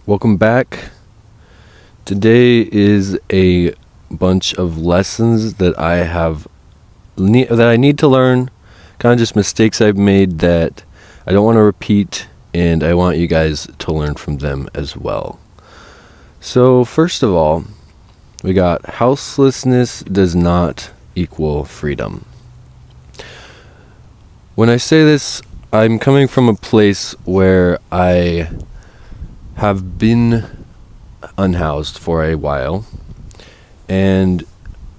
Welcome back. Today is a bunch of lessons that I need to learn, kind of just mistakes I've made that I don't want to repeat, and I want you guys to learn from them as well. So first of all, we got houselessness does not equal freedom. When I say this, I'm coming from a place where I have been unhoused for a while, and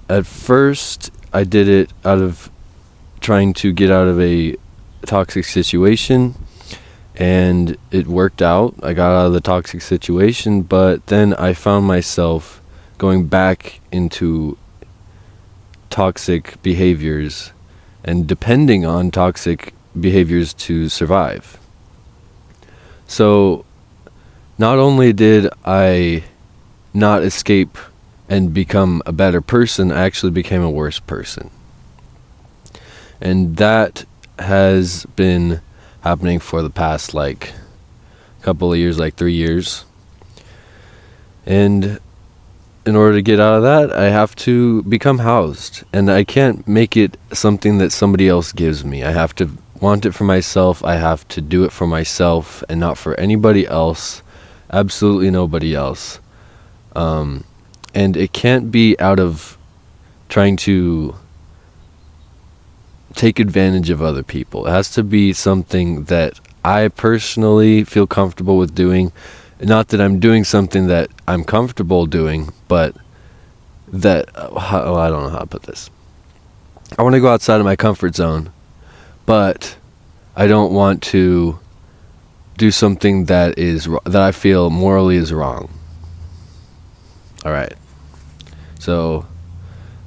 at first I did it out of trying to get out of a toxic situation, and it worked out. I got out of the toxic situation, but then I found myself going back into toxic behaviors and depending on toxic behaviors to survive. So not only did I not escape and become a better person, I actually became a worse person. And that has been happening for the past couple of years, 3 years. And in order to get out of that, I have to become housed. And I can't make it something that somebody else gives me. I have to want it for myself. I have to do it for myself and not for anybody else. Absolutely nobody else. And it can't be out of trying to take advantage of other people. It has to be something that I personally feel comfortable with doing. Not that I'm doing something that I'm comfortable doing, but that, I don't know how to put this. I want to go outside of my comfort zone, but I don't want to do something that I feel morally is wrong. All right. So,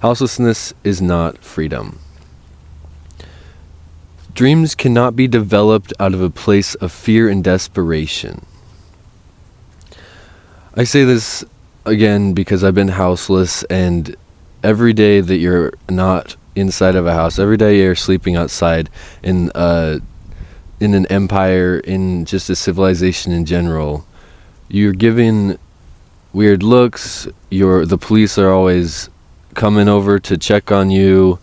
houselessness is not freedom. Dreams cannot be developed out of a place of fear and desperation. I say this again because I've been houseless, and every day that you're not inside of a house, every day you're sleeping outside in an empire, in just a civilization in general, you're given weird looks. The police are always coming over to check on you.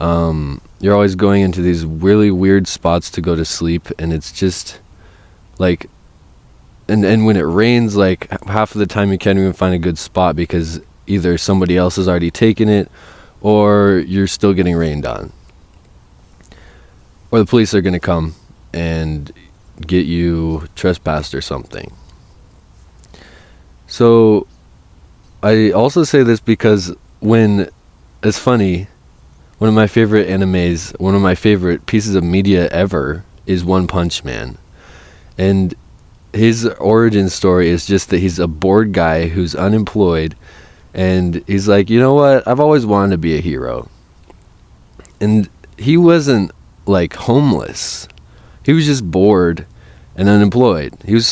You're always going into these really weird spots to go to sleep, and it's just like, and when it rains, half of the time you can't even find a good spot because either somebody else has already taken it or you're still getting rained on. Or the police are going to come and get you trespassed or something. So I also say this because it's funny, one of my favorite animes, one of my favorite pieces of media ever is One Punch Man. And his origin story is just that he's a bored guy who's unemployed, and he's like, you know what, I've always wanted to be a hero. And he wasn't homeless. He was just bored and unemployed. He was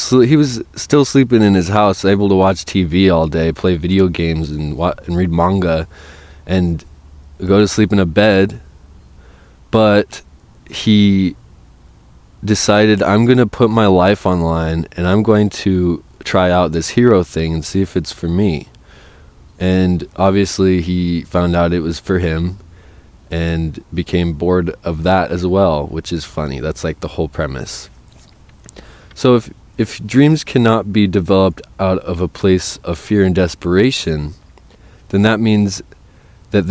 still sleeping in his house, able to watch TV all day, play video games, and read manga, and go to sleep in a bed. But he decided, I'm going to put my life online, and I'm going to try out this hero thing and see if it's for me. And obviously he found out it was for him and became bored of that as well, which is funny. That's the whole premise. So if dreams cannot be developed out of a place of fear and desperation, then that means that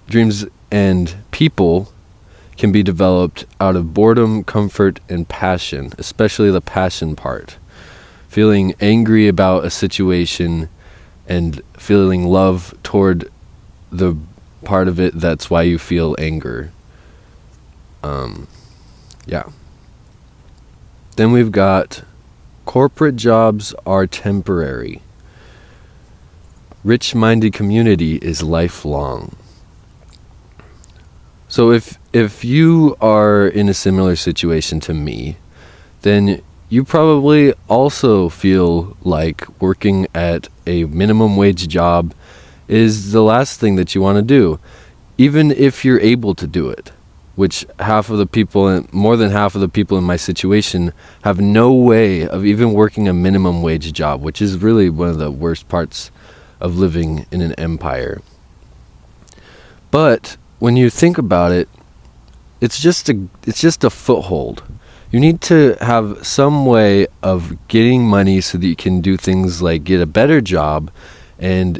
dreams and people can be developed out of boredom, comfort, and passion, especially the passion part. Feeling angry about a situation and feeling love toward the part of it that's why you feel anger. Yeah. Then we've got corporate jobs are temporary. Rich-minded community is lifelong. So if you are in a similar situation to me, then you probably also feel like working at a minimum wage job is the last thing that you want to do, even if you're able to do it. which more than half of the people in my situation have no way of even working a minimum wage job, which is really one of the worst parts of living in an empire. But when you think about it, it's just a foothold. You need to have some way of getting money so that you can do things like get a better job and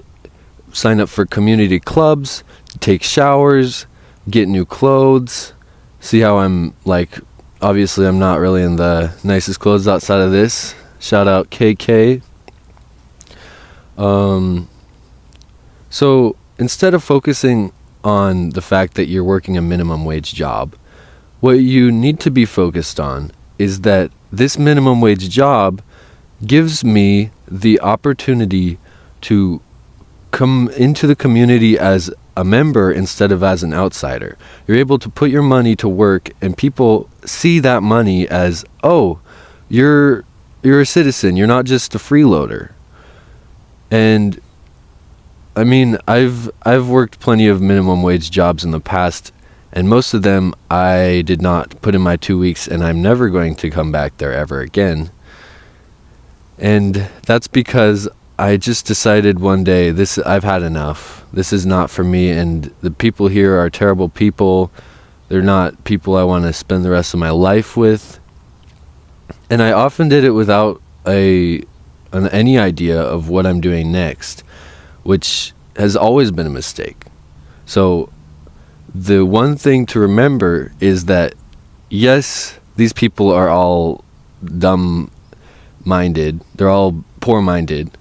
sign up for community clubs, take showers, get new clothes. See how I'm like, obviously I'm not really in the nicest clothes outside of this. Shout out KK. So instead of focusing on the fact that you're working a minimum wage job, what you need to be focused on is that this minimum wage job gives me the opportunity to come into the community as a member instead of as an outsider. You're able to put your money to work, and people see that money as, oh, you're a citizen, you're not just a freeloader. And I mean, I've worked plenty of minimum wage jobs in the past, and most of them I did not put in my 2 weeks, and I'm never going to come back there ever again. And that's because I just decided one day, I've had enough. This is not for me, and the people here are terrible people. They're not people I want to spend the rest of my life with. And I often did it without any idea of what I'm doing next, which has always been a mistake. So the one thing to remember is that, yes, these people are all dumb-minded. They're all poor-minded.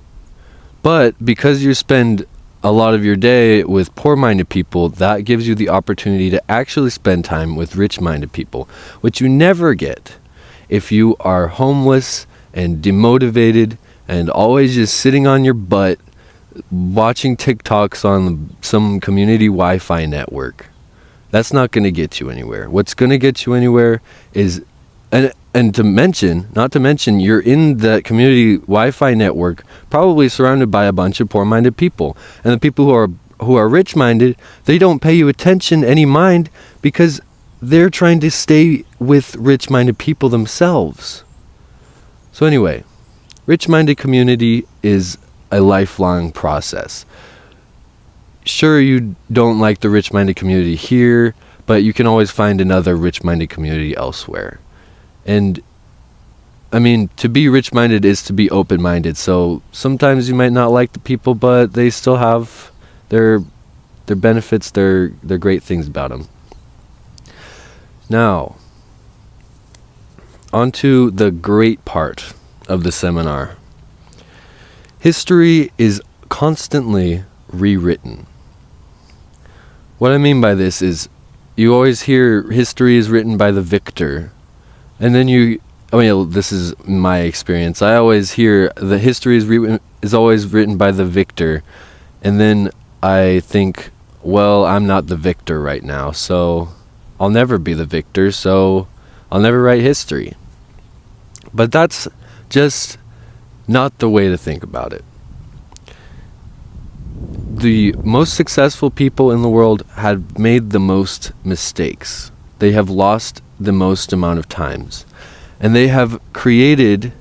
But because you spend a lot of your day with poor-minded people, that gives you the opportunity to actually spend time with rich-minded people, which you never get if you are homeless and demotivated and always just sitting on your butt watching TikToks on some community Wi-Fi network. That's not going to get you anywhere. What's going to get you anywhere is, not to mention, you're in that community Wi-Fi network, probably surrounded by a bunch of poor-minded people. And the people who are rich-minded, they don't pay you attention any mind because they're trying to stay with rich-minded people themselves. So anyway, rich-minded community is a lifelong process. Sure, you don't like the rich-minded community here, but you can always find another rich-minded community elsewhere. And I mean, to be rich-minded is to be open-minded. So sometimes you might not like the people, but they still have their benefits, their great things about them. Now, onto the great part of the seminar. History is constantly rewritten. What I mean by this is, you always hear history is written by the victor. And then this is my experience. I always hear the history is always written by the victor. And then I think, well, I'm not the victor right now, so I'll never be the victor, so I'll never write history. But that's just not the way to think about it. The most successful people in the world have made the most mistakes. They have lost the most amount of times. And they have created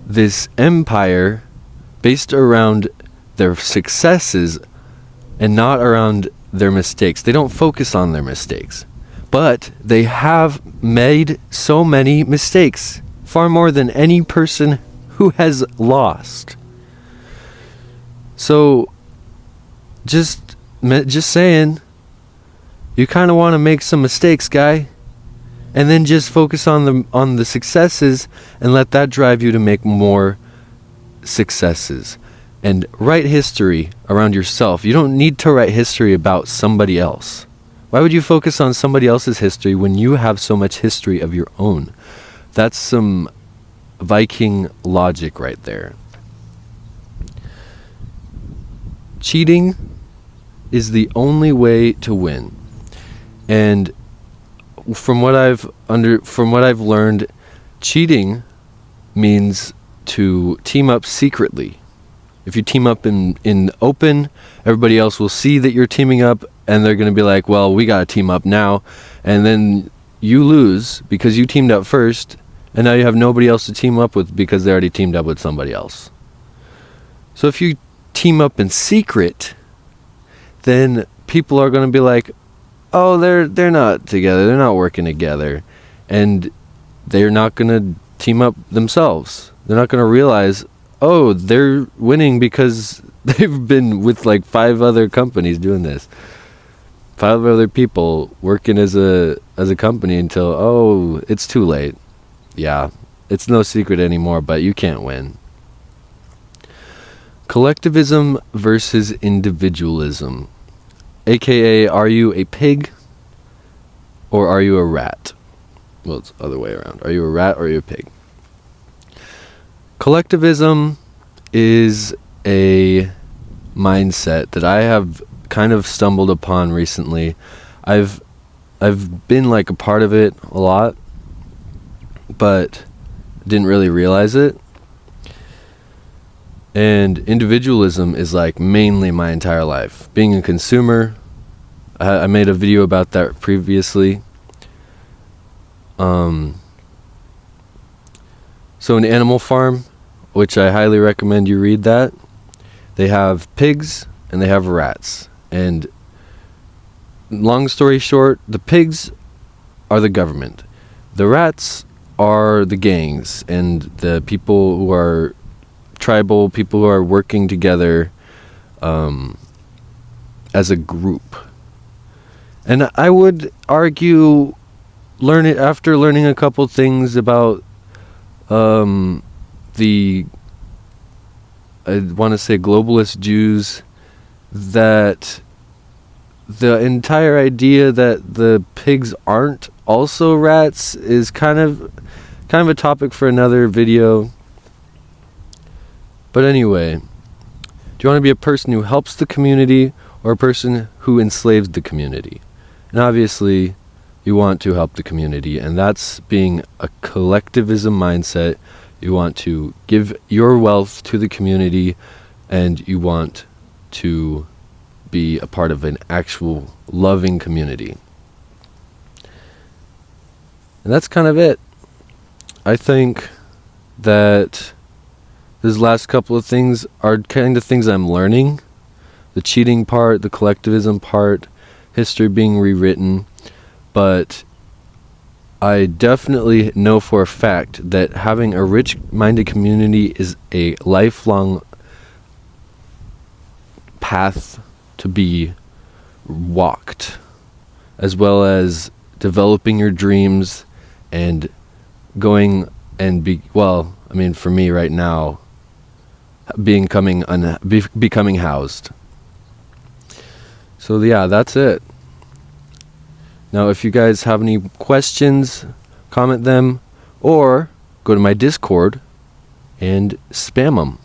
this empire based around their successes and not around their mistakes. They don't focus on their mistakes. But they have made so many mistakes, far more than any person who has lost. So, just saying, you kind of want to make some mistakes, guy, and then just focus on the successes and let that drive you to make more successes. And write history around yourself. You don't need to write history about somebody else. Why would you focus on somebody else's history when you have so much history of your own? That's some Viking logic right there. Cheating is the only way to win. And from what I've learned, cheating means to team up secretly. If you team up in open, everybody else will see that you're teaming up, and they're going to be like, well, we got to team up now. And then you lose because you teamed up first, and now you have nobody else to team up with because they already teamed up with somebody else. So if you team up in secret, then people are going to be like, oh, they're not together, they're not working together, and they're not going to team up themselves. They're not going to realize, oh, they're winning because they've been with like 5 other companies doing this. 5 other people working as a company until, oh, it's too late. Yeah, it's no secret anymore, but you can't win. Collectivism versus individualism. AKA, are you a pig or are you a rat? Well, it's the other way around. Are you a rat or are you a pig? Collectivism is a mindset that I have kind of stumbled upon recently. I've been like a part of it a lot, but didn't really realize it. And individualism is like mainly my entire life. Being a consumer, I made a video about that previously. So an Animal Farm, which I highly recommend you read that, they have pigs and they have rats. And long story short, the pigs are the government. The rats are the gangs and the people who are tribal, people who are working together as a group. And I would argue, after learning a couple things about the, I want to say globalist Jews, that the entire idea that the pigs aren't also rats is kind of a topic for another video. But anyway, do you want to be a person who helps the community or a person who enslaves the community? And obviously, you want to help the community, and that's being a collectivism mindset. You want to give your wealth to the community, and you want to be a part of an actual loving community. And that's kind of it. I think that these last couple of things are kind of things I'm learning. The cheating part, the collectivism part, history being rewritten. But I definitely know for a fact that having a rich-minded community is a lifelong path to be walked, as well as developing your dreams and going and for me right now, becoming housed. So yeah, that's it. Now, if you guys have any questions, comment them, or go to my Discord and spam them.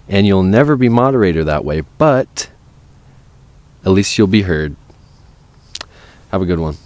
And you'll never be moderator that way, but at least you'll be heard. Have a good one.